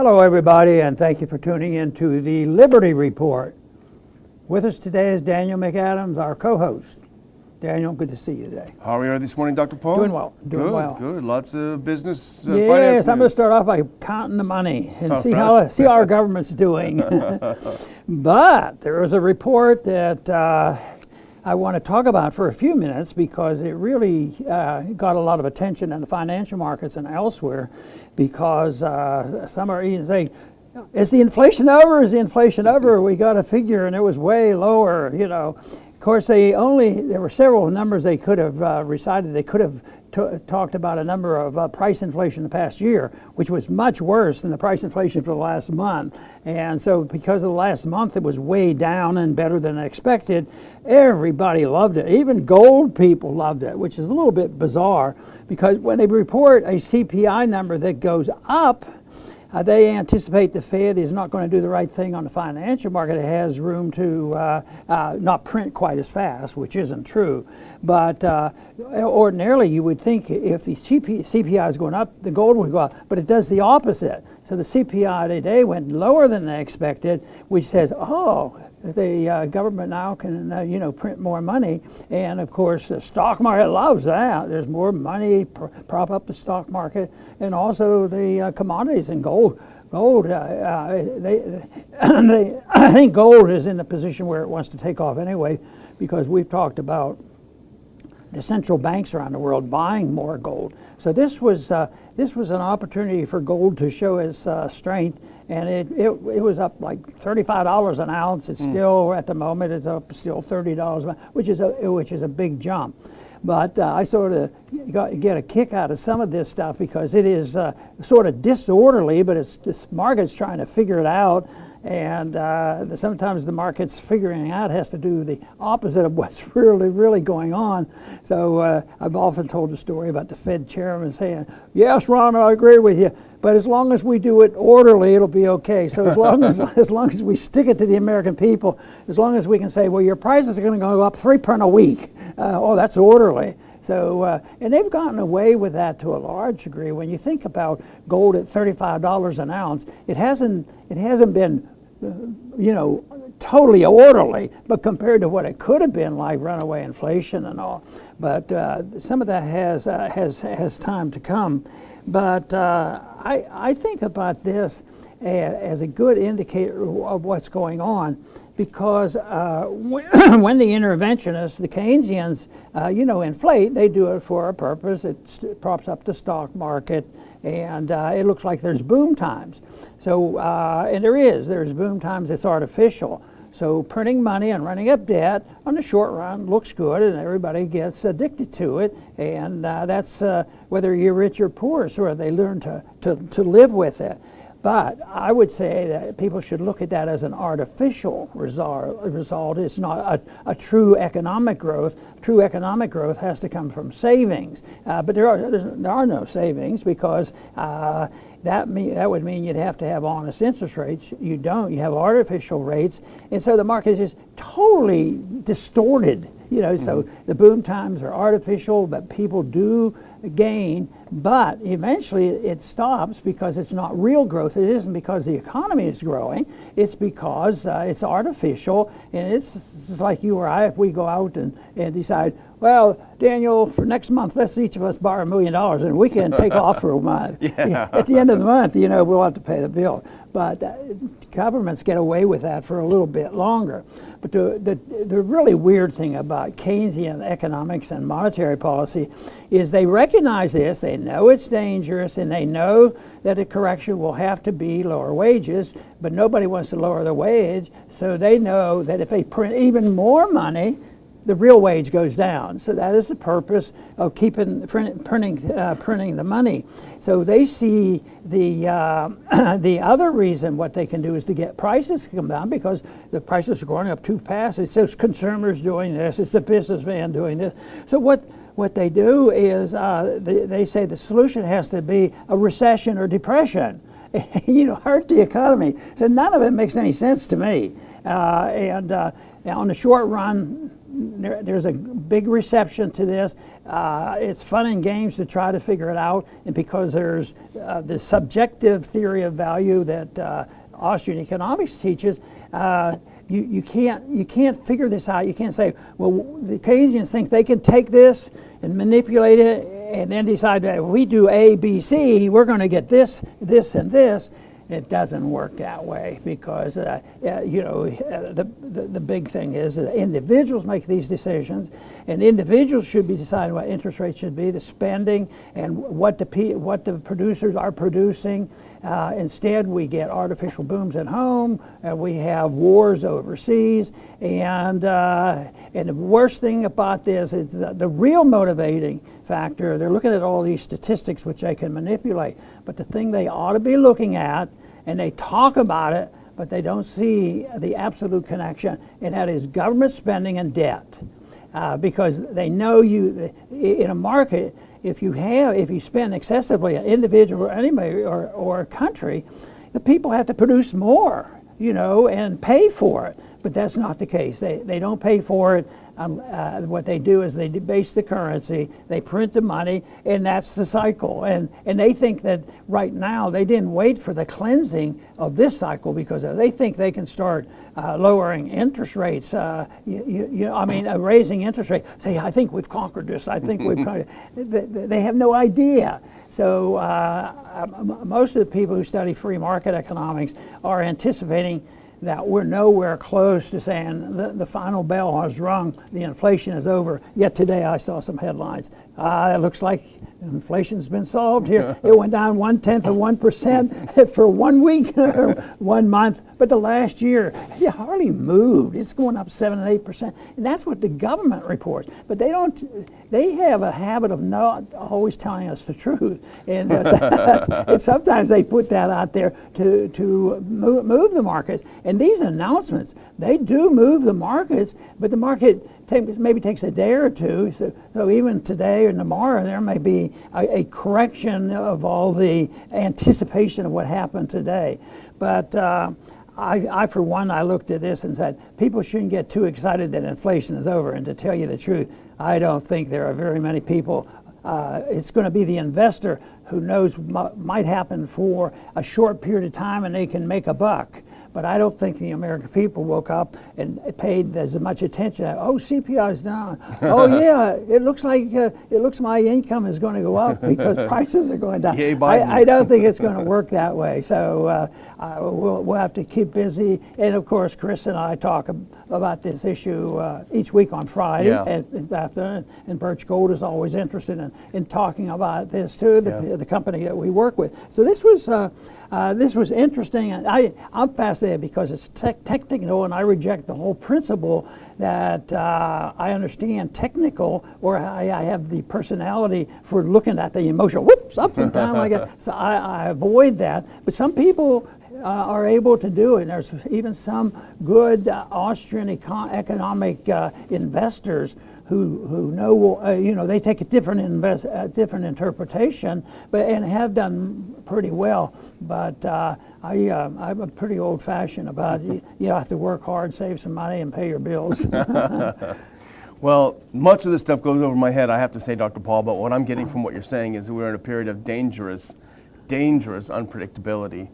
Hello, everybody, and thank you for tuning in to the Liberty Report. With us today is Daniel McAdams, our co-host. Daniel, good to see you today. How are you this morning, Dr. Paul? Doing well. Good. Lots of business. Yes, I'm going to start off by counting the money and see how our government's doing. But there was a report that I want to talk about for a few minutes because it really got a lot of attention in the financial markets and elsewhere, because some are even saying, is the inflation over? Is the inflation over? We got a figure and it was way lower, you know. Of course, there were several numbers they could have recited. They could have talked about a number of price inflation the past year, which was much worse than the price inflation for the last month. And so because of the last month, it was way down and better than expected. Everybody loved it. Even gold people loved it, which is a little bit bizarre, because when they report a CPI number that goes up, they anticipate the Fed is not going to do the right thing on the financial market. It has room to not print quite as fast, which isn't true. But ordinarily, you would think if the CPI is going up, the gold would go up. But it does the opposite. So the CPI today went lower than they expected, which says, oh, the government now can print more money. And of course the stock market loves that. There's more money, prop up the stock market, and also the commodities and gold. I think gold is in the position where it wants to take off anyway, because we've talked about the central banks around the world buying more gold. So this was an opportunity for gold to show its strength, and it was up like $35 an ounce. It's still, at the moment, it's up still $30, which is a big jump. But I sort of get a kick out of some of this stuff because it is sort of disorderly, but this market's trying to figure it out. And sometimes the market's figuring out has to do the opposite of what's really going on. So I've often told the story about the Fed chairman saying, yes, Ron, I agree with you, but as long as we do it orderly, it'll be okay. So as long as we stick it to the American people, as long as we can say, well, your prices are going to go up 3% a week, oh, that's orderly. So, and they've gotten away with that to a large degree. When you think about gold at $35 an ounce, it hasn't been, totally orderly, but compared to what it could have been, like runaway inflation and all. But some of that has time to come. But I think about this as a good indicator of what's going on, because when the interventionists, the Keynesians, inflate, they do it for a purpose. It props up the stock market, and it looks like there's boom times. So, and there's boom times. It's artificial. So printing money and running up debt on the short run looks good, and everybody gets addicted to it. And that's whether you're rich or poor, sort of they learn to live with it. But I would say that people should look at that as an artificial result. It's not a true economic growth. True economic growth has to come from savings. But there are no savings, because that would mean you'd have to have honest interest rates. You don't. You have artificial rates. And so the market is just totally distorted. So the boom times are artificial, but people do gain, but eventually it stops because it's not real growth. It isn't because the economy is growing. It's because it's artificial, and it's like you or I, if we go out and decide, well, Daniel, for next month, let's each of us borrow $1 million, and we can take off for a month. Yeah. At the end of the month, we'll have to pay the bill. But governments get away with that for a little bit longer. But the really weird thing about Keynesian economics and monetary policy is they recognize this, they know it's dangerous, and they know that a correction will have to be lower wages, but nobody wants to lower the wage, so they know that if they print even more money, the real wage goes down. So that is the purpose of keeping printing the money. So they see the other reason what they can do is to get prices to come down, because the prices are going up too fast. It's those consumers doing this. It's the businessman doing this. So what they do is they say the solution has to be a recession or depression. Hurt the economy. So none of it makes any sense to me. And on the short run, there's a big reception to this. It's fun and games to try to figure it out, and because there's the subjective theory of value that Austrian economics teaches, you can't figure this out. You can't say, well, the Keynesians think they can take this and manipulate it and then decide that if we do A, B, C, we're going to get this, this, and this. It doesn't work that way because, the big thing is that individuals make these decisions, and individuals should be deciding what interest rates should be, the spending, and what the producers are producing. Instead, we get artificial booms at home, and we have wars overseas, and the worst thing about this is the real motivating factor. They're looking at all these statistics which they can manipulate, but the thing they ought to be looking at, and they talk about it, but they don't see the absolute connection, and that is government spending and debt, because they know in a market. If you spend excessively, an individual or anybody or a country, the people have to produce more, and pay for it. But that's not the case. They don't pay for it. What they do is they debase the currency, they print the money, and that's the cycle. And they think that right now they didn't wait for the cleansing of this cycle because they think they can start lowering interest rates. Raising interest rates. Say, I think we've conquered this. I think we've conquered. They have no idea. So most of the people who study free market economics are anticipating that we're nowhere close to saying the final bell has rung, the inflation is over. Yet today I saw some headlines. It looks like inflation's been solved here. It went down 0.1% for 1 week or 1 month, but the last year it hardly moved. It's going up 7 and 8%, and that's what the government reports. But they don't. They have a habit of not always telling us the truth, and, and sometimes they put that out there to move the markets. And these announcements, they do move the markets, but the market maybe takes a day or two. So even today or tomorrow, there may be a correction of all the anticipation of what happened today. But I, for one, I looked at this and said, people shouldn't get too excited that inflation is over. And to tell you the truth, I don't think there are very many people. It's going to be the investor who knows what might happen for a short period of time and they can make a buck. But I don't think the American people woke up and paid as much attention. Oh, CPI is down. Oh yeah, it looks my income is going to go up because prices are going down. Yay, I don't think it's going to work that way. So we'll have to keep busy. And of course, Chris and I talk about this issue each week on Friday. Yeah. And Birch Gold is always interested in talking about this too. The company that we work with. So this was interesting, and I'm fascinated because it's technical, and I reject the whole principle that I understand technical, or I have the personality for looking at the emotion, whoops, up and down like that. So I avoid that. But some people are able to do it. And there's even some good Austrian economic investors who know, they take a different interpretation, and have done pretty well. But I'm pretty old-fashioned about you have to work hard, save some money, and pay your bills. Well, much of this stuff goes over my head, I have to say, Dr. Paul, but what I'm getting from what you're saying is that we're in a period of dangerous unpredictability.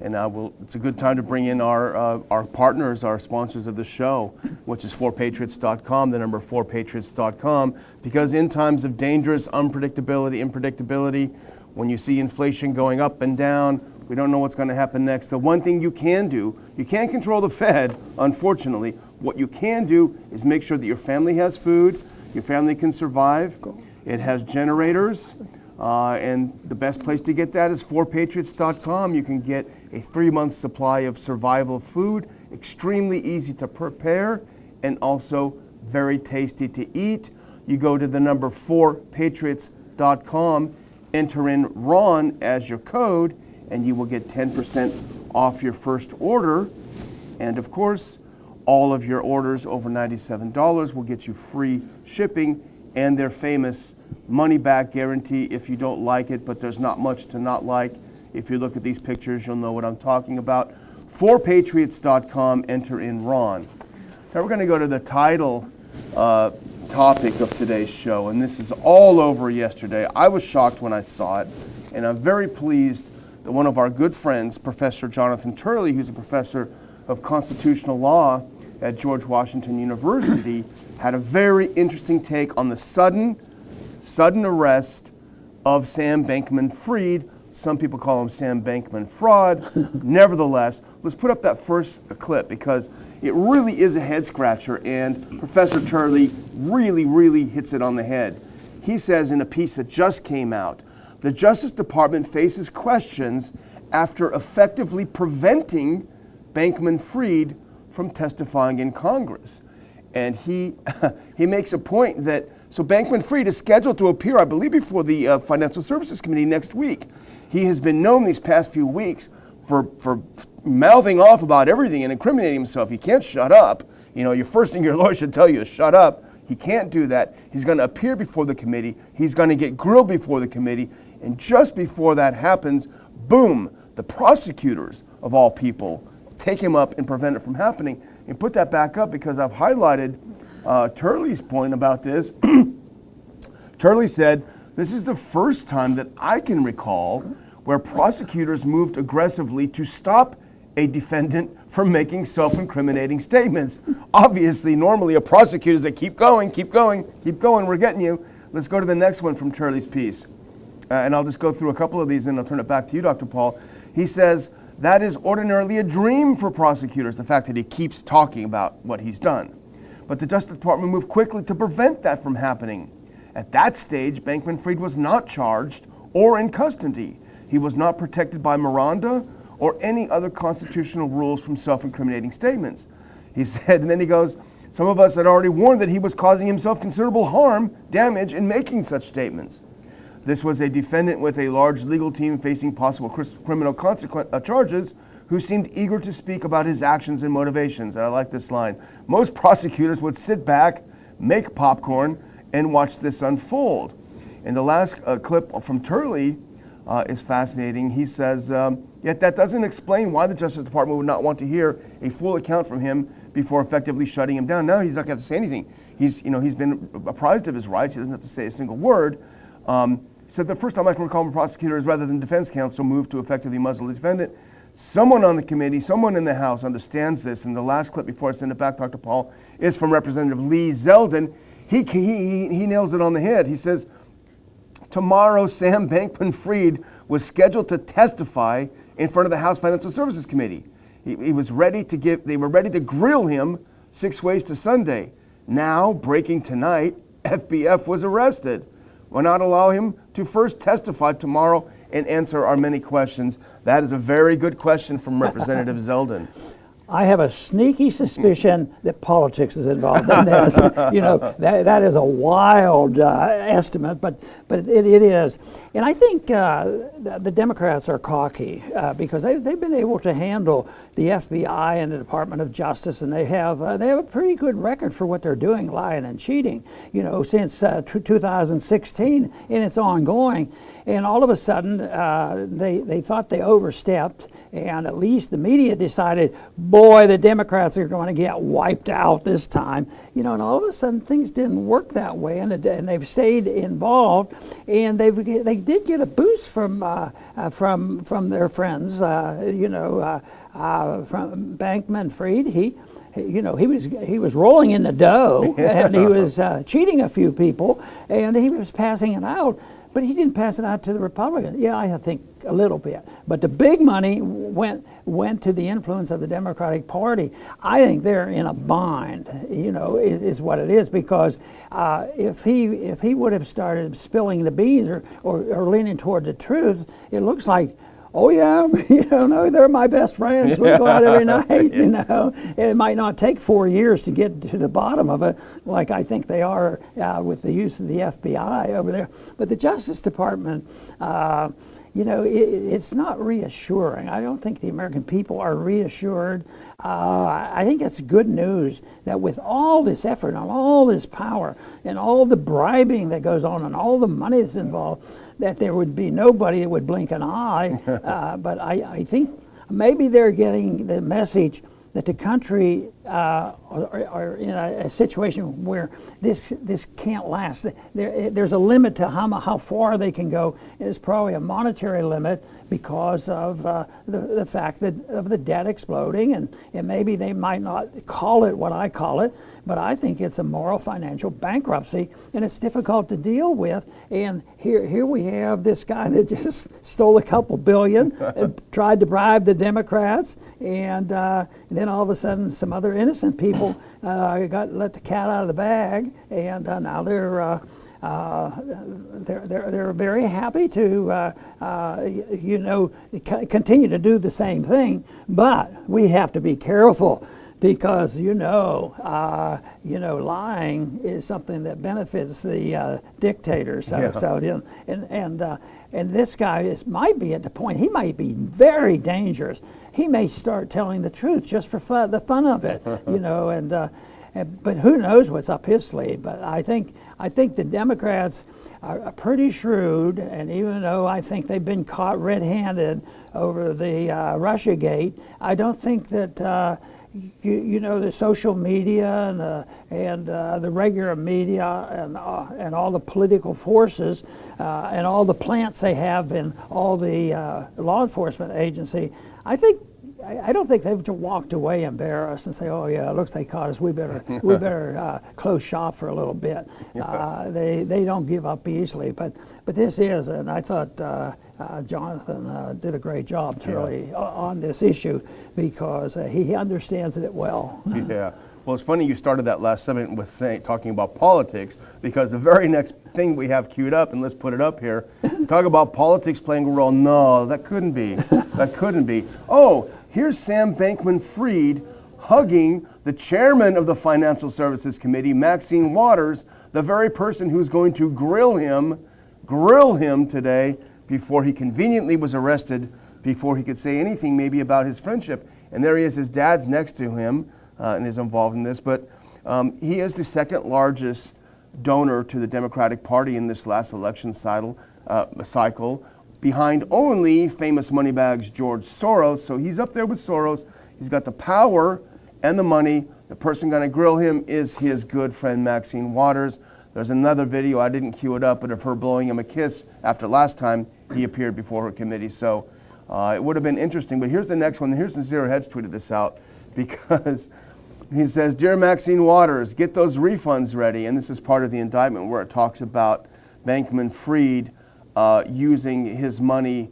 It's a good time to bring in our partners, our sponsors of the show, which is 4patriots.com, the number 4patriots.com, because in times of dangerous unpredictability, when you see inflation going up and down, we don't know what's going to happen next. The one thing you can do, you can't control the Fed, unfortunately. What you can do is make sure that your family has food, your family can survive. It has generators, and the best place to get that is 4patriots.com. You can get a 3-month supply of survival food, extremely easy to prepare, and also very tasty to eat. You go to the number 4patriots.com, enter in RON as your code, and you will get 10% off your first order. And of course, all of your orders over $97 will get you free shipping and their famous money-back guarantee if you don't like it, but there's not much to not like. If you look at these pictures, you'll know what I'm talking about. 4patriots.com, enter in RON. Now we're going to go to the title topic of today's show, and this is all over yesterday. I was shocked when I saw it, and I'm very pleased that one of our good friends, Professor Jonathan Turley, who's a professor of constitutional law at George Washington University, had a very interesting take on the sudden arrest of Sam Bankman-Fried. Some people call him Sam Bankman-Fried. Nevertheless, let's put up that first clip because it really is a head scratcher, and Professor Turley really hits it on the head. He says in a piece that just came out, the Justice Department faces questions after effectively preventing Bankman-Fried from testifying in Congress. And he makes a point that, so Bankman-Fried is scheduled to appear, I believe, before the Financial Services Committee next week. He has been known these past few weeks for mouthing off about everything and incriminating himself. He can't shut up. You know, your first thing your lawyer should tell you is shut up. He can't do that. He's going to appear before the committee. He's going to get grilled before the committee. And just before that happens, boom, the prosecutors, of all people, take him up and prevent it from happening. And put that back up because I've highlighted Turley's point about this. Turley said, this is the first time that I can recall where prosecutors moved aggressively to stop a defendant from making self-incriminating statements. Obviously, normally a prosecutor says, keep going, we're getting you. Let's go to the next one from Turley's piece. And I'll just go through a couple of these and I'll turn it back to you, Dr. Paul. He says, that is ordinarily a dream for prosecutors, the fact that he keeps talking about what he's done. But the Justice Department moved quickly to prevent that from happening. At that stage, Bankman-Fried was not charged or in custody. He was not protected by Miranda or any other constitutional rules from self-incriminating statements. He said, and then he goes, some of us had already warned that he was causing himself considerable harm, damage in making such statements. This was a defendant with a large legal team facing possible criminal charges who seemed eager to speak about his actions and motivations. And I like this line. Most prosecutors would sit back, make popcorn, and watch this unfold. And the last clip from Turley is fascinating. He says, yet that doesn't explain why the Justice Department would not want to hear a full account from him before effectively shutting him down. No, he's not going to have to say anything. He's been apprised of his rights. He doesn't have to say a single word. He said, the first time I can recall prosecutors rather than defense counsel moved to effectively muzzle the defendant. Someone on the committee, someone in the House understands this. And the last clip before I send it back, Dr. Paul, is from Representative Lee Zeldin. He nails it on the head. He says, tomorrow Sam Bankman-Fried was scheduled to testify in front of the House Financial Services Committee. He was ready to they were ready to grill him 6 ways to Sunday. Now, breaking tonight, FBF was arrested. Why not allow him to first testify tomorrow and answer our many questions? That is a very good question from Representative Zeldin. I have a sneaky suspicion that politics is involved in this. You know, that is a wild estimate, but it is. And I think the Democrats are cocky because they've been able to handle the FBI and the Department of Justice, and they have a pretty good record for what they're doing, lying and cheating, you know, since 2016, and it's ongoing. And all of a sudden, they thought they overstepped, and at least the media decided, boy, the Democrats are going to get wiped out this time. You know, and all of a sudden things didn't work that way, and they've stayed involved, and they did get a boost from their friends. From Bankman-Fried, he was rolling in the dough, and he was cheating a few people, and he was passing it out. But he didn't pass it out to the Republicans. Yeah, I think a little bit. But the big money went to the influence of the Democratic Party. I think they're in a bind, you know, is what it is, because if he would have started spilling the beans or leaning toward the truth, it looks like, oh yeah, no, they're my best friends. We go out every night, you know. It might not take 4 years to get to the bottom of it, like I think they are with the use of the FBI over there. But the Justice Department, it's not reassuring. I don't think the American people are reassured. I think it's good news that with all this effort and all this power and all the bribing that goes on and all the money that's involved, that there would be nobody that would blink an eye. But I think maybe they're getting the message that the country are in a situation where this can't last. There's a limit to how far they can go. It's probably a monetary limit because of the fact that of the debt exploding, and maybe they might not call it what I call it, but I think it's a moral financial bankruptcy, and it's difficult to deal with. And here we have this guy that just stole a couple billion and tried to bribe the Democrats, and then all of a sudden some other innocent people got let the cat out of the bag, and now they're very happy to continue to do the same thing, but we have to be careful because lying is something that benefits the dictators. And this guy might be at the point. He might be very dangerous. He may start telling the truth just for the fun of it, but who knows what's up his sleeve? But I think the Democrats are pretty shrewd, and even though I think they've been caught red-handed over the Russiagate, I don't think that the social media and the regular media and all the political forces and all the plants they have in all the law enforcement agency. I don't think they've walked away embarrassed and say, "Oh yeah, it looks like they caught us. We better close shop for a little bit." They don't give up easily. But this is, and I thought Jonathan did a great job, Turley, on this issue because he understands it well. Yeah. Well, it's funny you started that last segment with talking about politics, because the very next thing we have queued up, and let's put it up here, talk about politics playing a role. No, that couldn't be. That couldn't be. Oh, here's Sam Bankman-Fried hugging the chairman of the Financial Services Committee, Maxine Waters, the very person who's going to grill him today before he conveniently was arrested, before he could say anything maybe about his friendship. And there he is, his dad's next to him and is involved in this. But he is the second largest donor to the Democratic Party in this last election cycle, behind only famous moneybags George Soros. So he's up there with Soros. He's got the power and the money. The person going to grill him is his good friend Maxine Waters. There's another video, I didn't cue it up, but of her blowing him a kiss after last time he appeared before her committee. So it would have been interesting. But here's the next one. Here's the Zero Hedge tweeted this out because he says, "Dear Maxine Waters, get those refunds ready." And this is part of the indictment where it talks about Bankman-Fried using his money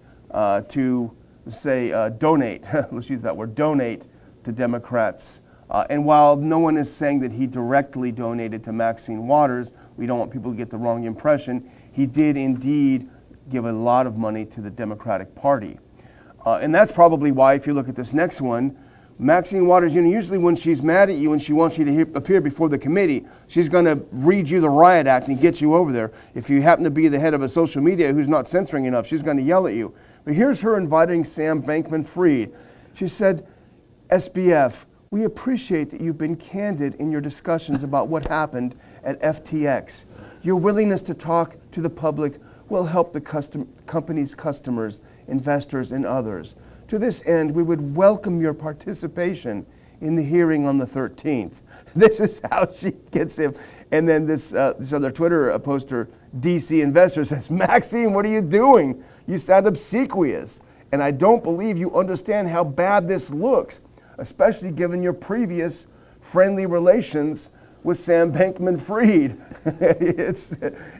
to, say, donate, let's use that word, donate to Democrats. And while no one is saying that he directly donated to Maxine Waters, we don't want people to get the wrong impression, he did indeed give a lot of money to the Democratic Party. And that's probably why, if you look at this next one, Maxine Waters, usually when she's mad at you and she wants you to appear before the committee, she's going to read you the riot act and get you over there. If you happen to be the head of a social media who's not censoring enough, she's going to yell at you. But here's her inviting Sam Bankman-Fried. She said, "SBF, we appreciate that you've been candid in your discussions about what happened at FTX. Your willingness to talk to the public will help the company's customers, investors, and others. To this end, we would welcome your participation in the hearing on the 13th. This is how she gets him. And then this other Twitter poster, DC Investor, says, "Maxine, what are you doing? You sound obsequious. And I don't believe you understand how bad this looks, especially given your previous friendly relations with Sam Bankman-Fried."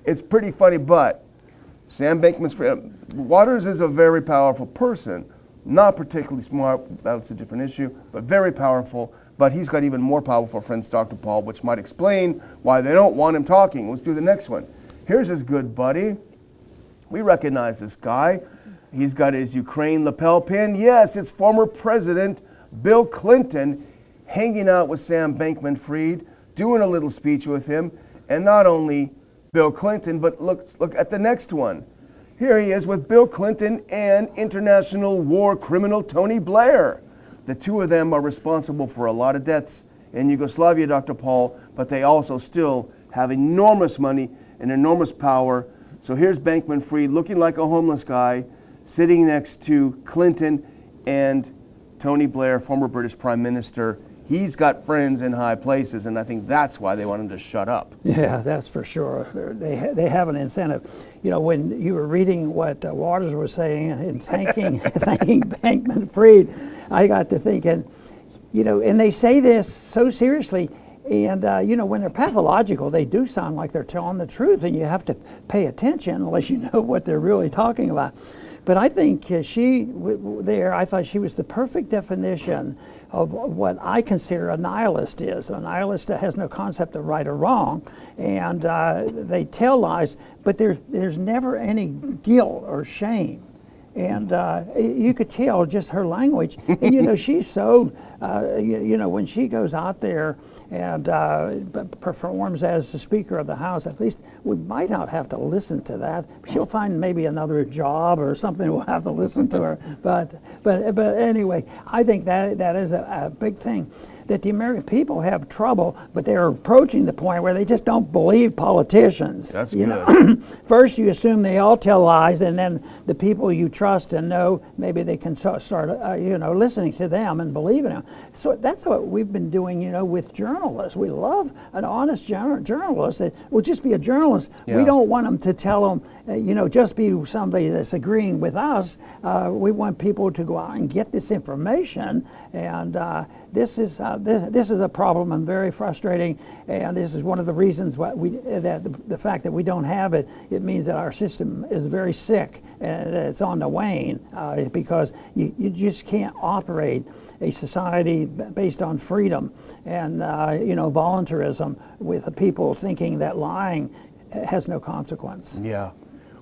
It's pretty funny, but Sam Bankman-Fried, Waters is a very powerful person. Not particularly smart, that's a different issue, but very powerful. But he's got even more powerful friends, Dr. Paul, which might explain why they don't want him talking. Let's do the next one. Here's his good buddy. We recognize this guy. He's got his Ukraine lapel pin. Yes, it's former President Bill Clinton hanging out with Sam Bankman-Fried, doing a little speech with him. And not only Bill Clinton, but look at the next one. Here he is with Bill Clinton and international war criminal Tony Blair. The two of them are responsible for a lot of deaths in Yugoslavia, Dr. Paul, but they also still have enormous money and enormous power. So here's Bankman-Fried looking like a homeless guy, sitting next to Clinton and Tony Blair, former British Prime Minister, he's got friends in high places, and I think that's why they want him to shut up. Yeah, that's for sure. They have an incentive. You know, when you were reading what Waters was saying and thanking Bankman-Fried, I got to thinking, you know, and they say this so seriously, and you know, when they're pathological, they do sound like they're telling the truth, and you have to pay attention unless you know what they're really talking about. But I think I thought she was the perfect definition of what I consider a nihilist is. A nihilist that has no concept of right or wrong, and they tell lies, but there's never any guilt or shame. And you could tell just her language. And, you know, she's so, you know, when she goes out there and performs as the Speaker of the House, at least we might not have to listen to that. She'll find maybe another job or something. We'll have to listen to her. But anyway, I think that is a big thing. That the American people have trouble, but they're approaching the point where they just don't believe politicians. That's you good. know? First, you assume they all tell lies, and then the people you trust and know, maybe they can start, you know, listening to them and believing them. So that's what we've been doing, you know, with journalists. We love an honest journalist that will just be a journalist. Yeah. We don't want them to tell them, you know, just be somebody that's agreeing with us. We want people to go out and get this information, and this is a problem and very frustrating, and this is one of the reasons why the fact that we don't have it. It means that our system is very sick and it's on the wane, because you just can't operate a society based on freedom and you know, voluntarism with the people thinking that lying has no consequence. Yeah.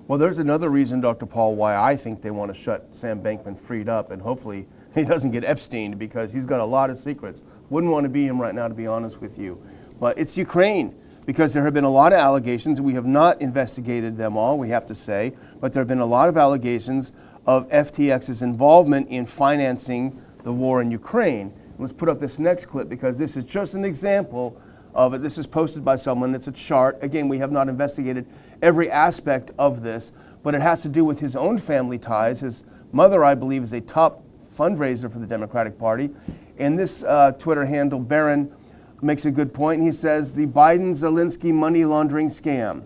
Well, there's another reason, Dr. Paul, why I think they want to shut Sam Bankman-Fried up, and hopefully he doesn't get Epstein, because he's got a lot of secrets. Wouldn't want to be him right now, to be honest with you. But it's Ukraine, because there have been a lot of allegations. We have not investigated them all, we have to say, but there have been a lot of allegations of FTX's involvement in financing the war in Ukraine. Let's put up this next clip, because this is just an example of it. This is posted by someone. It's a chart. Again, we have not investigated every aspect of this, but it has to do with his own family ties. His mother, I believe, is a top fundraiser for the Democratic Party. And this Twitter handle, Barron, makes a good point. He says, the Biden-Zelensky money laundering scam.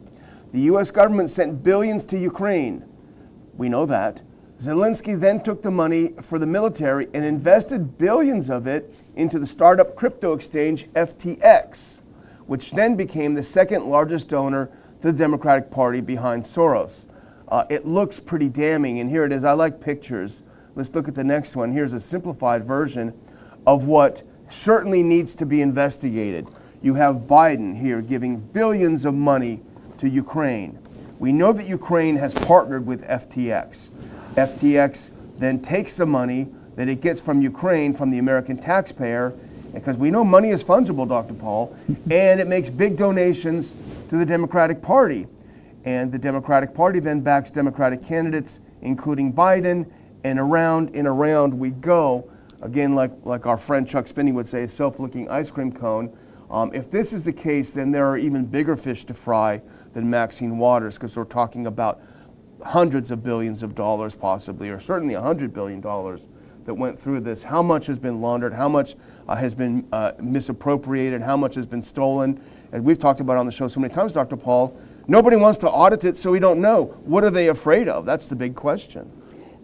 The U.S. government sent billions to Ukraine. We know that. Zelensky then took the money for the military and invested billions of it into the startup crypto exchange FTX, which then became the second largest donor to the Democratic Party behind Soros. It looks pretty damning, and here it is. I like pictures. Let's look at the next one. Here's a simplified version of what certainly needs to be investigated. You have Biden here giving billions of money to Ukraine. We know that Ukraine has partnered with FTX. FTX then takes the money that it gets from Ukraine, from the American taxpayer, because we know money is fungible, Dr. Paul, and it makes big donations to the Democratic Party. And the Democratic Party then backs Democratic candidates, including Biden, and around we go. Again, like our friend Chuck Spinney would say, a self-looking ice cream cone. If this is the case, then there are even bigger fish to fry than Maxine Waters, because we're talking about hundreds of billions of dollars possibly, or certainly $100 billion that went through this. How much has been laundered? How much has been misappropriated? How much has been stolen? As we've talked about on the show so many times, Dr. Paul, nobody wants to audit it, so we don't know. What are they afraid of? That's the big question.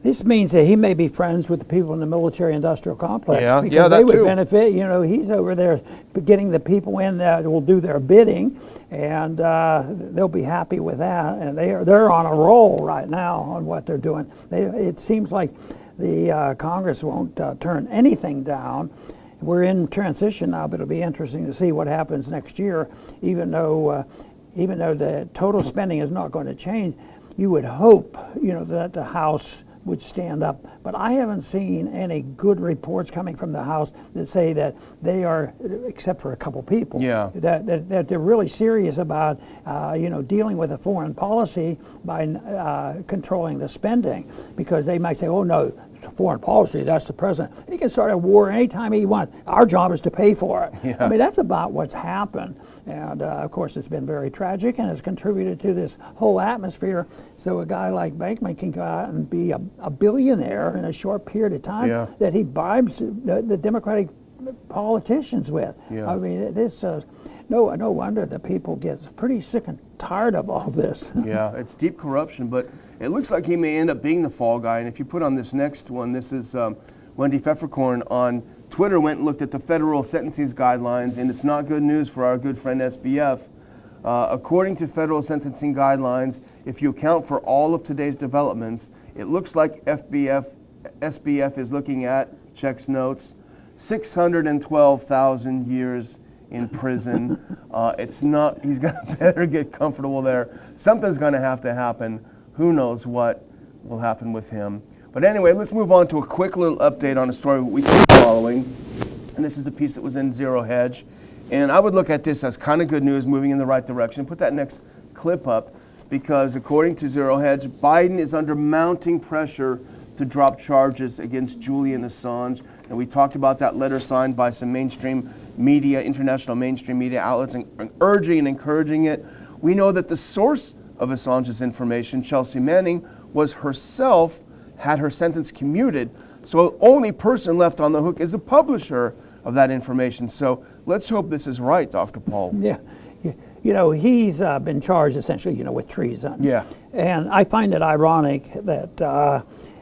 This means that he may be friends with the people in the military-industrial complex, that because they would too. benefit. You know, he's over there getting the people in that will do their bidding, and they'll be happy with that. And they're on a roll right now on what they're doing. It seems like the Congress won't turn anything down. We're in transition now, but it'll be interesting to see what happens next year. Even though the total spending is not going to change, you would hope, you know, that the House would stand up. But I haven't seen any good reports coming from the House that say that they are, except for a couple people, that they're really serious about you know, dealing with a foreign policy by controlling the spending, because they might say, oh no, foreign policy, that's the president. He can start a war anytime he wants. Our job is to pay for it. Yeah. I mean, that's about what's happened. And of course, it's been very tragic and has contributed to this whole atmosphere. So a guy like Bankman can go out and be a billionaire in a short period of time, that he bribes the Democratic politicians with. Yeah. I mean, it's no wonder that people get pretty sick and tired of all this. Yeah, it's deep corruption, but it looks like he may end up being the fall guy. And if you put on this next one, this is Wendy Pfefferkorn on Twitter went and looked at the federal sentencing guidelines, and it's not good news for our good friend SBF. According to federal sentencing guidelines, if you account for all of today's developments, it looks like SBF is looking at, checks notes, 612,000 years in prison. It's not, he's gonna better get comfortable there. Something's gonna have to happen. Who knows what will happen with him. But anyway, let's move on to a quick little update on a story we keep following. And this is a piece that was in Zero Hedge. And I would look at this as kind of good news, moving in the right direction. Put that next clip up, because according to Zero Hedge, Biden is under mounting pressure to drop charges against Julian Assange. And we talked about that letter signed by some mainstream media, international mainstream media outlets, and urging and encouraging it. We know that the source of Assange's information, Chelsea Manning, was herself, had her sentence commuted. So the only person left on the hook is the publisher of that information. So let's hope this is right, Dr. Paul. Yeah. You know, he's been charged essentially, with treason. Yeah. And I find it ironic that,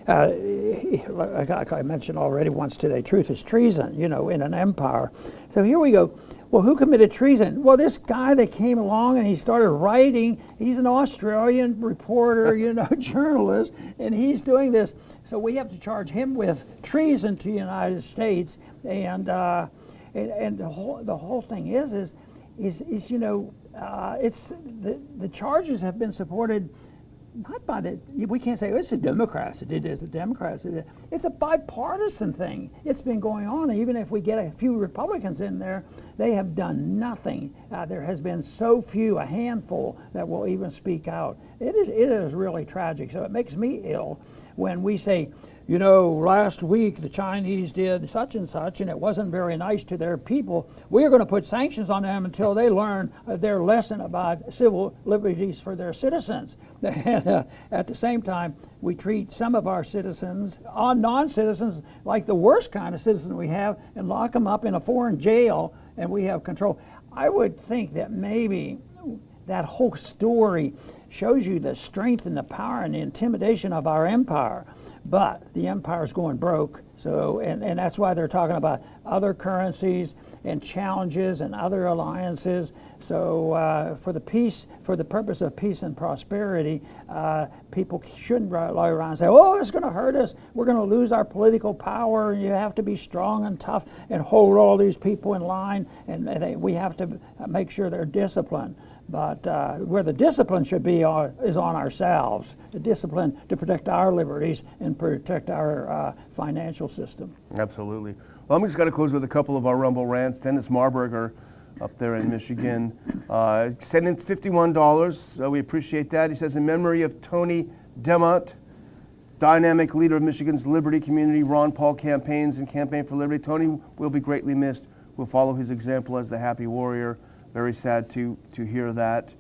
like I mentioned already once today, truth is treason, in an empire. So here we go. Well, who committed treason? Well, this guy that came along and he started writing, he's an Australian reporter, journalist, and he's doing this. So we have to charge him with treason to the United States. And the whole thing is it's the charges have been supported not by we can't say, it's the Democrats that did this, the Democrats did it. It's a bipartisan thing. It's been going on. Even if we get a few Republicans in there, they have done nothing. There has been so few, a handful, that will even speak out. It is really tragic. So it makes me ill when we say, last week the Chinese did such and such, and it wasn't very nice to their people. We're going to put sanctions on them until they learn their lesson about civil liberties for their citizens. And at the same time, we treat some of our citizens, non-citizens, like the worst kind of citizen we have, and lock them up in a foreign jail, and we have control. I would think that maybe that whole story shows you the strength and the power and the intimidation of our empire. But the empire's going broke, so and that's why they're talking about other currencies and challenges and other alliances. So for the purpose of peace and prosperity, people shouldn't lie around and say, "Oh, it's going to hurt us. We're going to lose our political power. You have to be strong and tough and hold all these people in line, and we have to make sure they're disciplined." But where the discipline should be is on ourselves, the discipline to protect our liberties and protect our financial system. Absolutely. Well, I'm just going to close with a couple of our Rumble rants. Dennis Marburger up there in Michigan sent in $51. We appreciate that. He says, in memory of Tony Demott, dynamic leader of Michigan's Liberty Community Ron Paul campaigns and Campaign for Liberty, Tony will be greatly missed. We'll follow his example as the happy warrior. Very sad to hear that.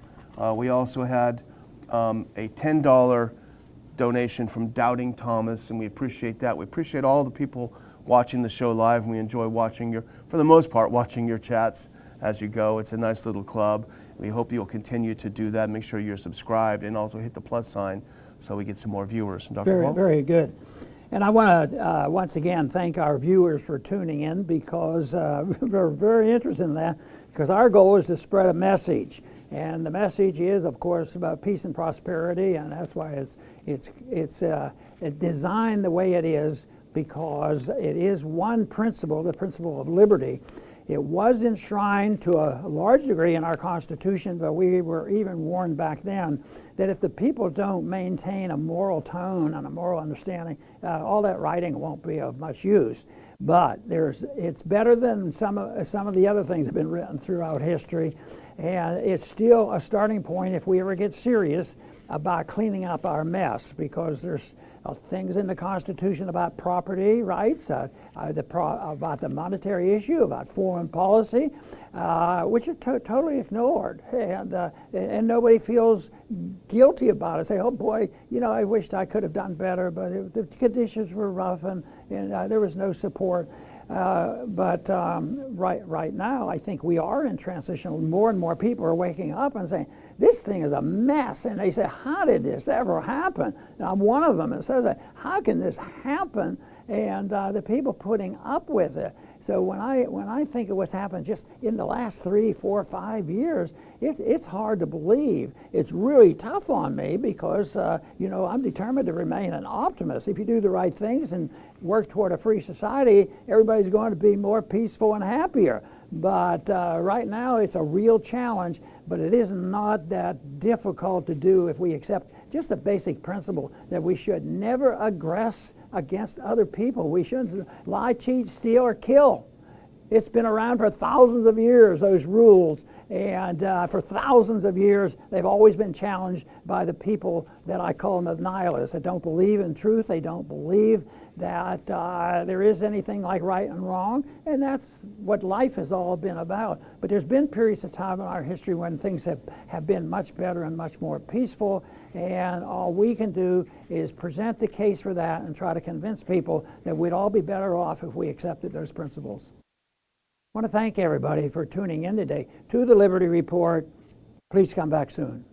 We also had a $10 donation from Doubting Thomas, and we appreciate that. We appreciate all the people watching the show live, and we enjoy watching for the most part, watching your chats as you go. It's a nice little club. We hope you'll continue to do that. Make sure you're subscribed, and also hit the plus sign so we get some more viewers. Dr. Paul? Very good. And I want to once again thank our viewers for tuning in, because we're very interested in that. Because our goal is to spread a message, and the message is, of course, about peace and prosperity, and that's why it's designed the way it is, because it is one principle, the principle of liberty. It was enshrined to a large degree in our Constitution, but we were even warned back then that if the people don't maintain a moral tone and a moral understanding, all that writing won't be of much use. But it's better than some of the other things that have been written throughout history, and it's still a starting point if we ever get serious about cleaning up our mess, because there's things in the Constitution about property rights, about the monetary issue, about foreign policy, which are totally ignored, and nobody feels guilty about it. Say, oh boy, I wished I could have done better, but the conditions were rough, and there was no support. But right now, I think we are in transition. More and more people are waking up and saying, this thing is a mess. And they say, how did this ever happen? And I'm one of them that says that. How can this happen? And the people putting up with it. So when I think of what's happened just in the last 3, 4, 5 years, it's hard to believe. It's really tough on me because, I'm determined to remain an optimist. If you do the right things and work toward a free society, everybody's going to be more peaceful and happier. But right now, it's a real challenge, but it is not that difficult to do if we accept just the basic principle that we should never aggress against other people. We shouldn't lie, cheat, steal, or kill. It's been around for thousands of years, those rules, and for thousands of years, they've always been challenged by the people that I call them the nihilists, that don't believe in truth. They don't believe that there is anything like right and wrong, and that's what life has all been about. But there's been periods of time in our history when things have been much better and much more peaceful, and all we can do is present the case for that and try to convince people that we'd all be better off if we accepted those principles. I want to thank everybody for tuning in today to the Liberty Report. Please come back soon.